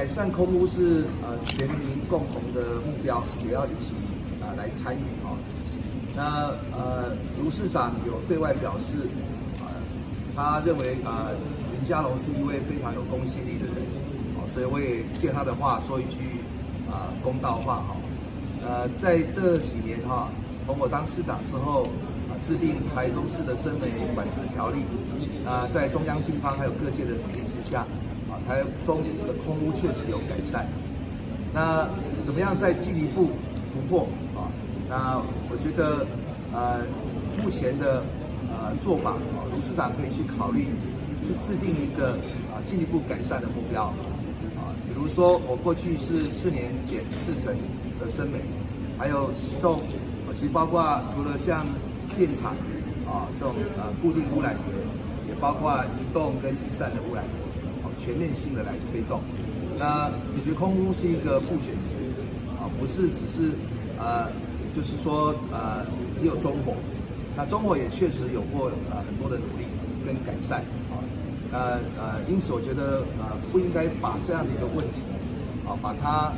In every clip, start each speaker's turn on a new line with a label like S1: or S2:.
S1: 改善空污是全民共同的目标，也要一起来参与哈。那卢市长有对外表示，他认为林佳龙是一位非常有公信力的人，所以我也借他的话说一句公道话哈。在这几年哈，从我当市长之后，制定台中市的生煤管制条例，在中央、地方还有各界的努力之下，台中的空污确实有改善。那怎么样再进一步突破那我觉得目前的做法，卢市长可以去考虑去制定一个进一步改善的目标比如说我过去是4年减40%的生煤，还有启动其实包括除了像电厂这种固定污染源，也包括移动跟移散的污染源，全面性的来推动。那解决空污是一个复选题不是只是就是说只有中火。那中火也确实有过很多的努力跟改善因此我觉得不应该把这样的一个问题把它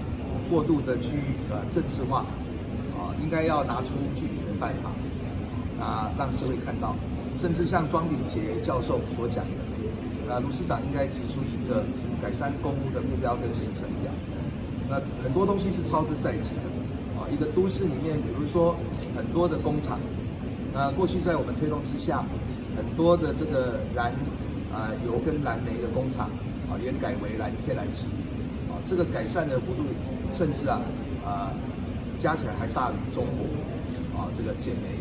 S1: 过度的去政治化应该要拿出具体的办法让社会看到，甚至像庄秉杰教授所讲的，卢市长应该提出一个改善空污的目标跟时程表。那很多东西是操之在即的一个都市里面，比如说很多的工厂，过去在我们推动之下，很多的这个燃油跟燃煤的工厂也改为燃天然气这个改善的幅度甚至加起来还大于中国这个减煤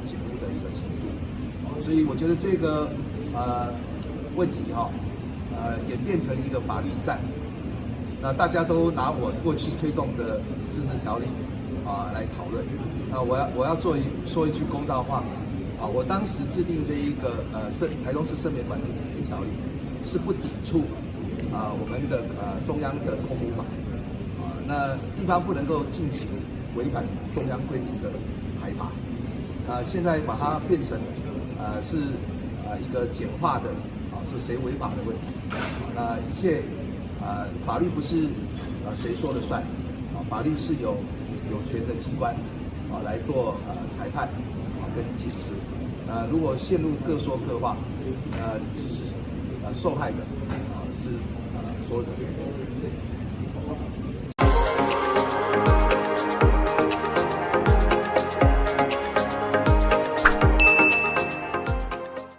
S1: 减污的一个程度所以我觉得这个问题演变成一个法律战。那大家都拿我过去推动的自治条例来讨论。我要说一句公道话我当时制定这一个台中市生煤管制自治条例，是不抵触我们的中央的空污法那地方不能够进行违反中央规定的裁罚现在把它变成是一个简化的是谁违法的问题那一切法律不是谁说了算法律是有权的机关来做裁判跟解释如果陷入各说各话其实受害的是所有的人。